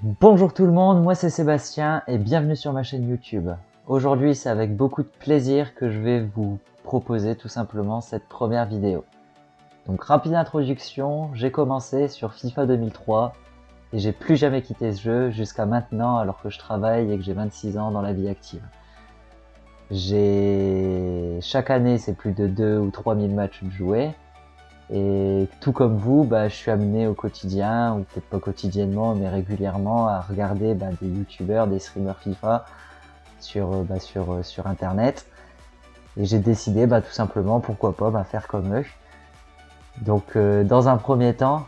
Bonjour tout le monde, moi c'est Sébastien et bienvenue sur ma chaîne YouTube. Aujourd'hui c'est avec beaucoup de plaisir que je vais vous proposer tout simplement cette première vidéo. Donc rapide introduction, j'ai commencé sur FIFA 2003 et j'ai plus jamais quitté ce jeu jusqu'à maintenant alors que je travaille et que j'ai 26 ans dans la vie active. Chaque année c'est plus de 2 ou 3 000 matchs de jouer. Et tout comme vous, je suis amené au quotidien, ou peut-être pas quotidiennement, mais régulièrement à regarder des youtubeurs, des streamers FIFA sur internet. Et j'ai décidé tout simplement, pourquoi pas, faire comme eux. Donc dans un premier temps,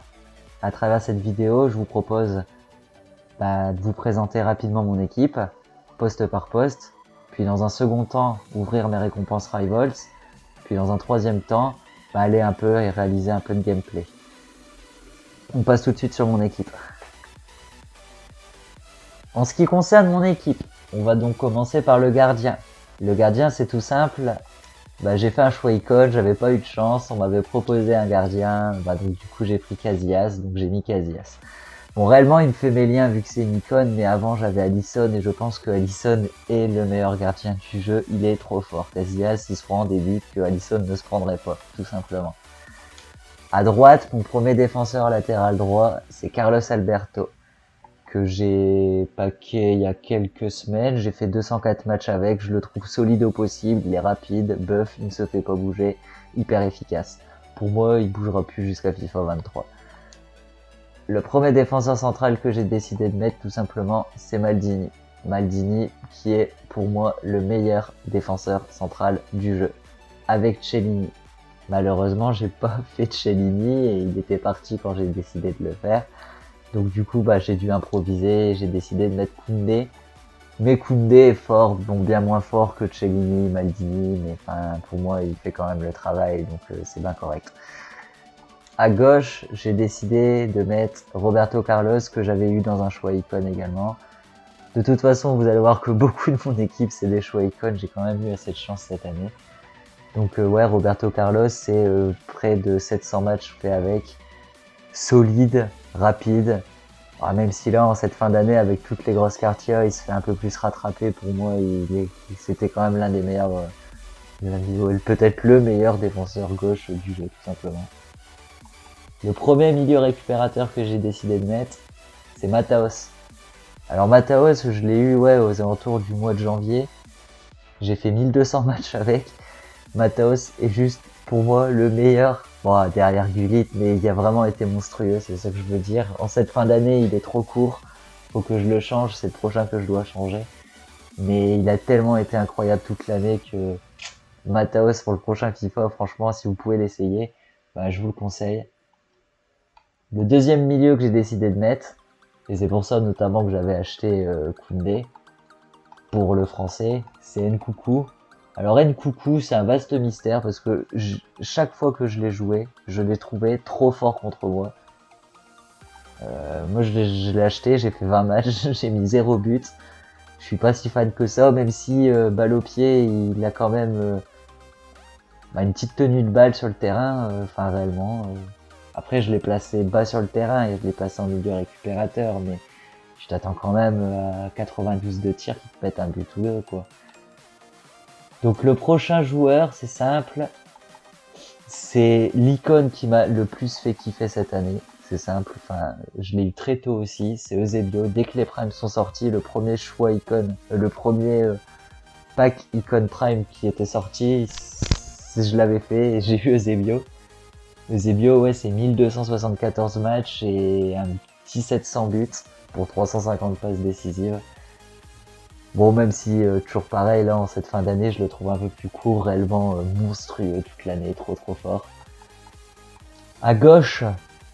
à travers cette vidéo, je vous propose de vous présenter rapidement mon équipe, poste par poste. Puis dans un second temps, ouvrir mes récompenses Rivals. Puis dans un troisième temps, aller un peu et réaliser un peu de gameplay. On passe tout de suite sur mon équipe. En ce qui concerne mon équipe, on va donc commencer par le gardien. Le gardien, c'est tout simple. J'ai fait un choix icône, j'avais pas eu de chance, on m'avait proposé un gardien, donc du coup j'ai pris Casillas, donc j'ai mis Casillas. Bon, réellement il me fait mes liens vu que c'est une icône, mais avant j'avais Alisson et je pense que Alisson est le meilleur gardien du jeu, il est trop fort. Casillas il se prend des buts que Alisson ne se prendrait pas, tout simplement. À droite, mon premier défenseur latéral droit, c'est Carlos Alberto, que j'ai packé il y a quelques semaines. J'ai fait 204 matchs avec, je le trouve solide au possible, il est rapide, buff, il ne se fait pas bouger, hyper efficace. Pour moi, il bougera plus jusqu'à FIFA 23. Le premier défenseur central que j'ai décidé de mettre tout simplement, c'est Maldini. Maldini qui est pour moi le meilleur défenseur central du jeu, avec Cellini. Malheureusement, j'ai pas fait Cellini et il était parti quand j'ai décidé de le faire. Donc du coup, j'ai dû improviser et j'ai décidé de mettre Koundé. Mais Koundé est fort, donc bien moins fort que Cellini, Maldini, mais pour moi, il fait quand même le travail, donc c'est bien correct. À gauche, j'ai décidé de mettre Roberto Carlos, que j'avais eu dans un choix icône également. De toute façon, vous allez voir que beaucoup de mon équipe, c'est des choix icônes, j'ai quand même eu assez de chance cette année. Donc ouais, Roberto Carlos, c'est près de 700 matchs faits avec, solide, rapide. Alors, même si là, en cette fin d'année, avec toutes les grosses cartiers, il se fait un peu plus rattraper. Pour moi, c'était quand même l'un des meilleurs, peut-être le meilleur défenseur gauche du jeu, tout simplement. Le premier milieu récupérateur que j'ai décidé de mettre, c'est Mataos. Alors Mataos, je l'ai eu aux alentours du mois de janvier. J'ai fait 1200 matchs avec. Mataos est juste pour moi le meilleur. Bon, derrière Gullit, mais il a vraiment été monstrueux, c'est ça que je veux dire. En cette fin d'année, il est trop court. Faut que je le change, c'est le prochain que je dois changer. Mais il a tellement été incroyable toute l'année que Mataos pour le prochain FIFA, franchement, si vous pouvez l'essayer, je vous le conseille. Le deuxième milieu que j'ai décidé de mettre, et c'est pour ça notamment que j'avais acheté Koundé pour le français, c'est Nkunku. Alors Nkunku, c'est un vaste mystère parce que chaque fois que je l'ai joué, je l'ai trouvé trop fort contre moi. Moi je l'ai acheté, j'ai fait 20 matchs, j'ai mis 0 but. Je suis pas si fan que ça, même si balle au pied, il a quand même une petite tenue de balle sur le terrain, réellement. Après je l'ai placé bas sur le terrain et je l'ai placé en milieu récupérateur, mais je t'attends quand même à 92 de tir qui te pète un but ou deux, quoi. Donc le prochain joueur, c'est simple, c'est l'icône qui m'a le plus fait kiffer cette année. C'est simple, je l'ai eu très tôt aussi, c'est Eusebio. Dès que les primes sont sortis, le premier choix icône, le premier pack icône prime qui était sorti, je l'avais fait et j'ai eu Eusebio. Eusebio, ouais, c'est 1274 matchs et un petit 700 buts pour 350 passes décisives. Bon, même si toujours pareil, là, en cette fin d'année, je le trouve un peu plus court, réellement monstrueux toute l'année, trop fort. À gauche,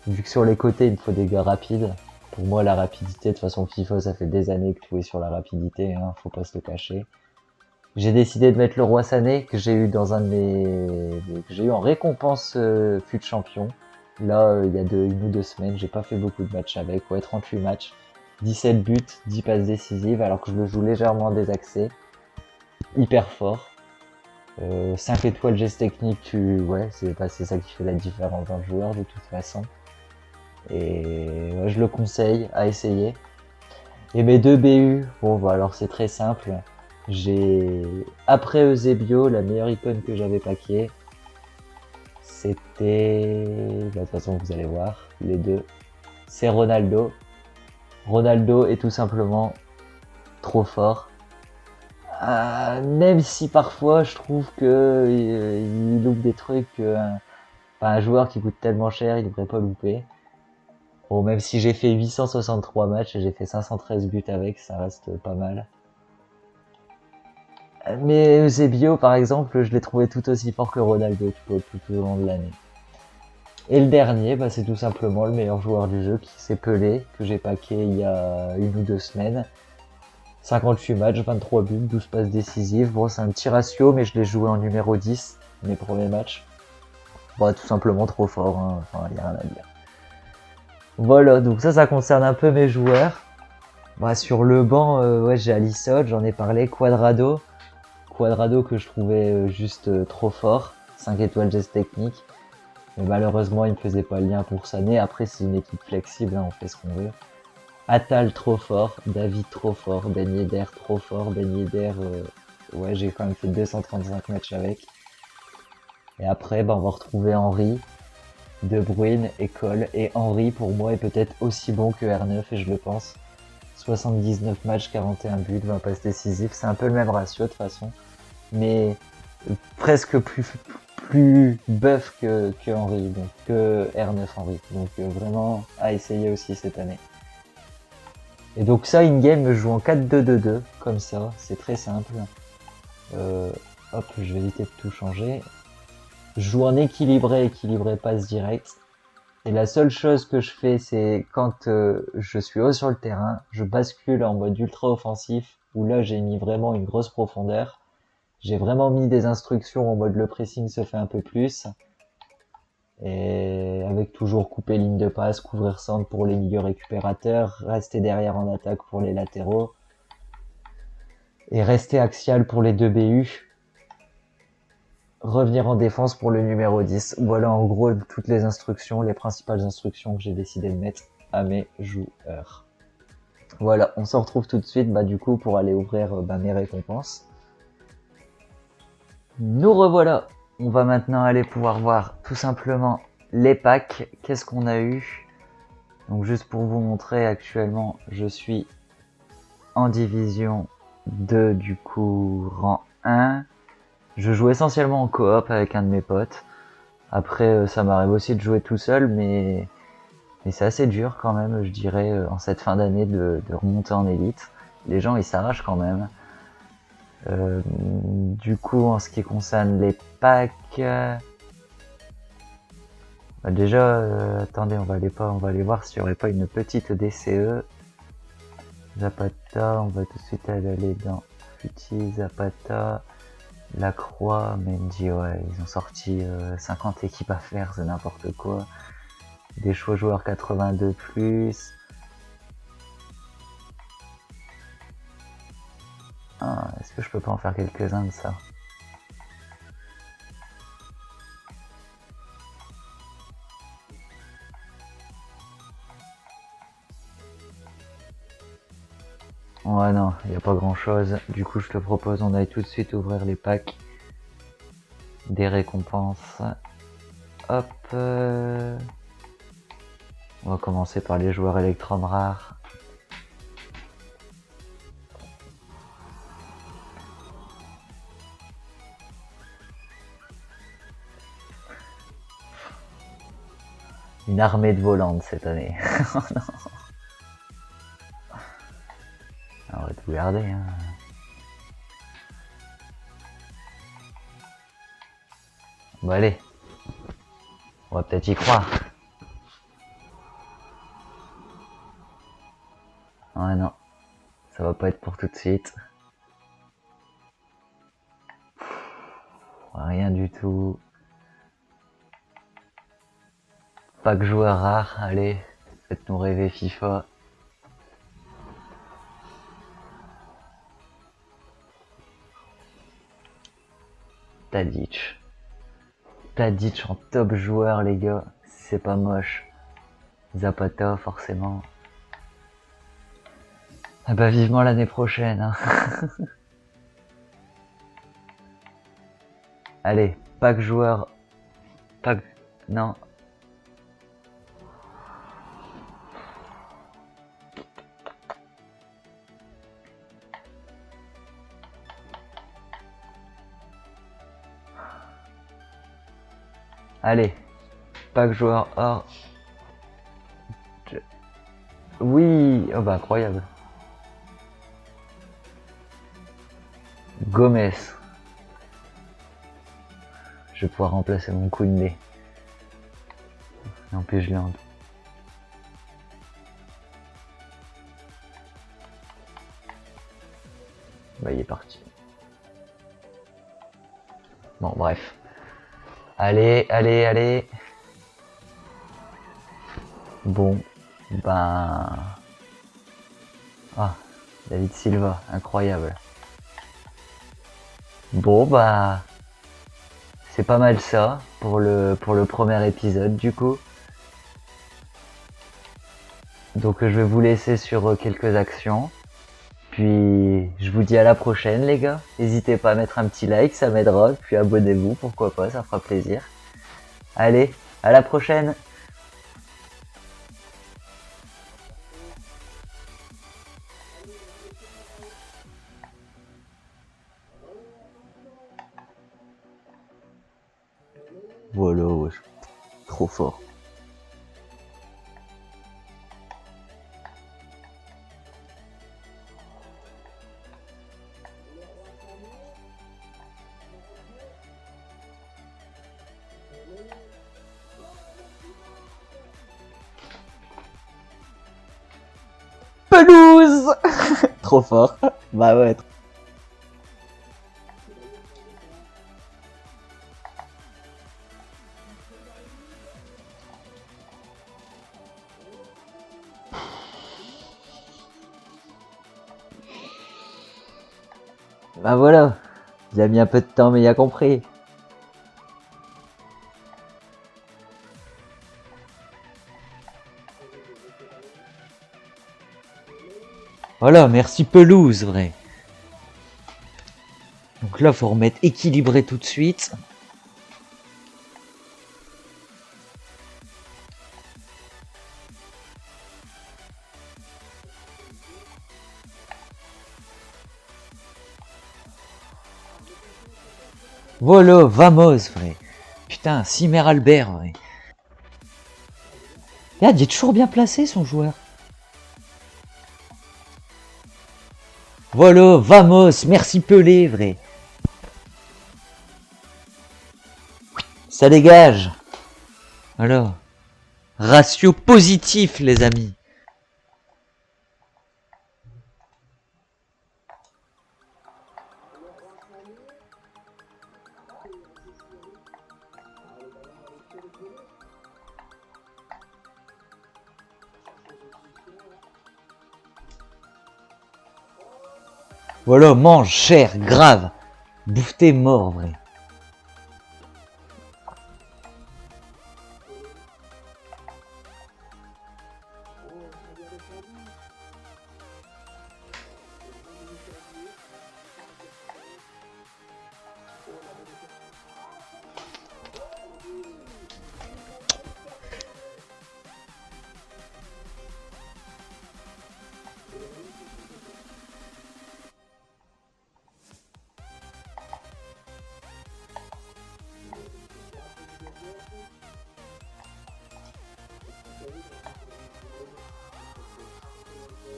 vu que sur les côtés, il me faut des gars rapides. Pour moi, la rapidité, de toute façon, FIFA, ça fait des années que tout est sur la rapidité, hein, faut pas se le cacher. J'ai décidé de mettre le Roi Sané, que j'ai eu dans un de que j'ai eu en récompense fut champion. Là, il y a une ou deux semaines, j'ai pas fait beaucoup de matchs avec, 38 matchs. 17 buts, 10 passes décisives, alors que je le joue légèrement désaxé. Hyper fort. 5 étoiles geste technique, c'est ça qui fait la différence d'un joueur de toute façon. Et je le conseille à essayer. Et mes deux BU, bon bah alors c'est très simple. J'ai après Eusebio, la meilleure icône que j'avais paquée, c'était, bah, de toute façon vous allez voir, les deux, c'est Ronaldo. Ronaldo est tout simplement trop fort. Même si parfois je trouve que il loupe des trucs un joueur qui coûte tellement cher, il devrait pas louper. Bon, même si j'ai fait 863 matchs et j'ai fait 513 buts avec, ça reste pas mal. Mais Eusebio, par exemple, je l'ai trouvé tout aussi fort que Ronaldo tout au long de l'année. Et le dernier, bah, c'est tout simplement le meilleur joueur du jeu qui s'est Pelé, que j'ai paqué il y a 1 ou 2 semaines. 58 matchs, 23 buts, 12 passes décisives. Bon, c'est un petit ratio, mais je l'ai joué en numéro 10, mes premiers matchs. Bah, tout simplement trop fort, hein. Enfin, y a rien à dire. Voilà, donc ça concerne un peu mes joueurs. Bah, sur le banc, ouais, j'ai Alisson, j'en ai parlé, Quadrado. Quadrado que je trouvais juste trop fort. 5 étoiles geste technique. Mais malheureusement, il me faisait pas le lien pour cette année. Après, c'est une équipe flexible, hein, on fait ce qu'on veut. Atal trop fort, David trop fort, Ben Yedder trop fort, Ben Yedder, ouais, j'ai quand même fait 235 matchs avec. Et après, bah, on va retrouver Henry, De Bruyne et Cole. Et Henry, pour moi, est peut-être aussi bon que R9, et je le pense. 79 matchs, 41 buts, 20 passes décisives. C'est un peu le même ratio de toute façon. Mais presque plus buff que Henry, donc que R9 Henry. Donc vraiment à essayer aussi cette année. Et donc ça, in-game, je joue en 4-2-2-2, comme ça, c'est très simple. Hop, je vais éviter de tout changer. Je joue en équilibré passe direct. Et la seule chose que je fais, c'est quand je suis haut sur le terrain, je bascule en mode ultra offensif, où là j'ai mis vraiment une grosse profondeur. J'ai vraiment mis des instructions en mode le pressing se fait un peu plus. Et avec toujours couper ligne de passe, couvrir centre pour les milieux récupérateurs, rester derrière en attaque pour les latéraux. Et rester axial pour les deux BU. Revenir en défense pour le numéro 10. Voilà en gros toutes les instructions, les principales instructions que j'ai décidé de mettre à mes joueurs. Voilà, on se retrouve tout de suite du coup pour aller ouvrir mes récompenses. Nous revoilà. On va maintenant aller pouvoir voir tout simplement les packs. Qu'est-ce qu'on a eu? Donc juste pour vous montrer, actuellement je suis en division 2 du coup rang 1. Je joue essentiellement en coop avec un de mes potes. Après ça m'arrive aussi de jouer tout seul, mais c'est assez dur quand même, je dirais, en cette fin d'année de remonter en élite. Les gens ils s'arrachent quand même. Du coup, en ce qui concerne les packs, déjà, attendez, on va aller voir s'il n'y aurait pas une petite DCE. Zapata, on va tout de suite aller dans Futi, Zapata, Lacroix, Mendy, ouais, ils ont sorti 50 équipes à faire, c'est n'importe quoi. Des choix joueurs 82+. Ah, est-ce que je peux pas en faire quelques-uns de ça? Ouais, non, il n'y a pas grand chose. Du coup, je te propose, on aille tout de suite ouvrir les packs des récompenses. Hop. On va commencer par les joueurs Electrum rares. Une armée de volantes cette année. Oh non. On va tout garder, hein. Bon allez, on va peut-être y croire. Ouais non, ça va pas être pour tout de suite. Rien du tout. Pas que joueur rare, allez, faites-nous rêver FIFA. Tadic. Tadic en top joueur les gars, c'est pas moche. Zapata forcément. Ah bah vivement l'année prochaine. Hein. Allez, pack joueur. Pack... Non. Allez, pack joueur or. Oui, oh bah incroyable. Gomez. Je vais pouvoir remplacer mon Koundé. En plus je l'ai en... Bah il est parti. Bon bref. Allez, allez, allez. Bon, ben... Ah, David Silva, incroyable. Bon bah... C'est pas mal ça pour le premier épisode du coup. Donc je vais vous laisser sur quelques actions. Puis je vous dis à la prochaine les gars. N'hésitez pas à mettre un petit like, ça m'aidera. Puis abonnez-vous, pourquoi pas, ça fera plaisir. Allez, à la prochaine. Voilà, wesh. Trop fort. Pelouse. Trop fort. Bah ouais. Bah voilà. Il a mis un peu de temps mais il a compris. Voilà, merci pelouse, vrai. Donc là, faut remettre équilibré tout de suite. Voilà, vamos, vrai. Putain, Cimer Albert, vrai. Regarde, il est toujours bien placé, son joueur. Voilà, vamos, merci Pelé, vrai. Ça dégage. Voilà. Ratio positif, les amis. Voilà, mange, cher, grave. Bouffe tes morts, vrai.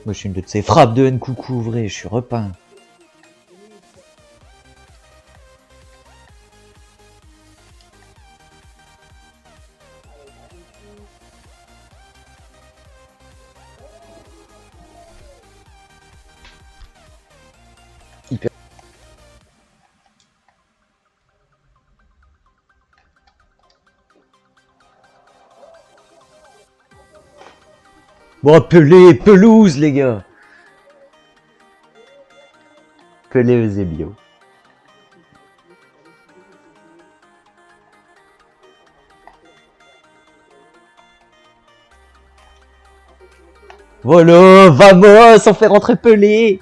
Moi, je suis une de ces frappes de Nkoukou, vrai, je suis repeint. Hyper. Bon, Pelé, pelouse, les gars. Pelé Eusebio. Voilà, vamos, on fait rentrer Pelé.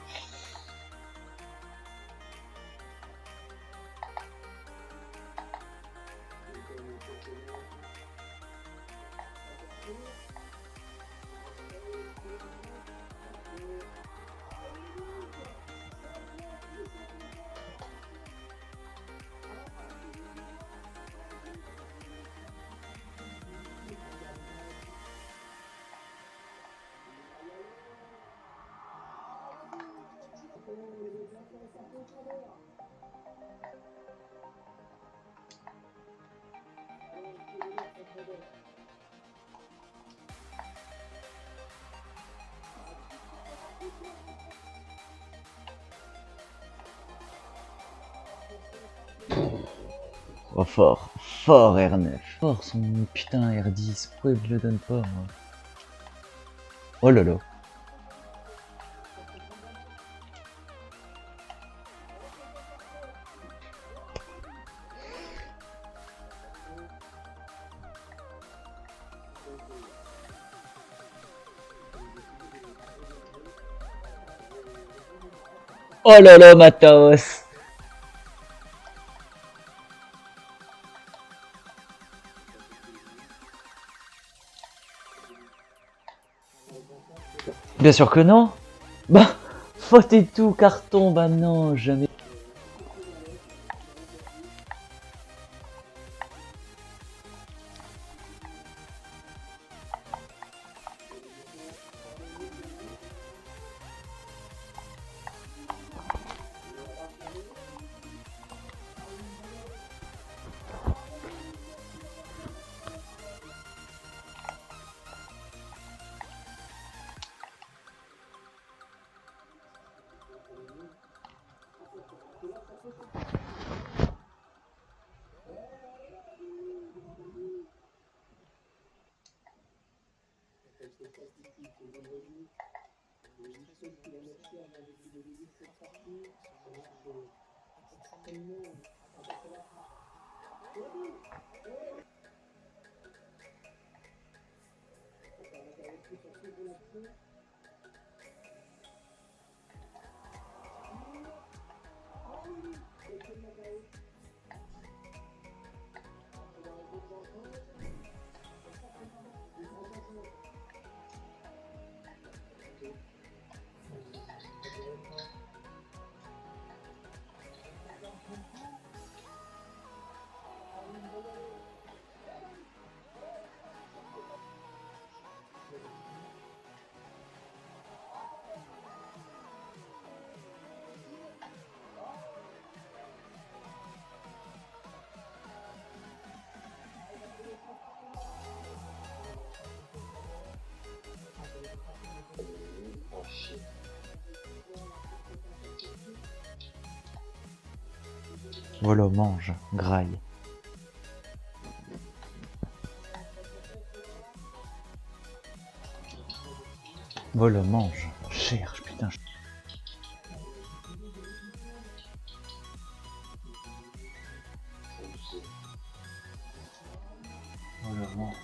Oh, fort, fort R9. Fort son putain R10, pourquoi il me le donne pas, moi? Oh là là. Oh là là, Matos. Bien sûr que non. Bah, faute et tout, carton, bah non, jamais. Voilà, mange, graille. Voilà, mange, cherche, putain. Voilà, mange.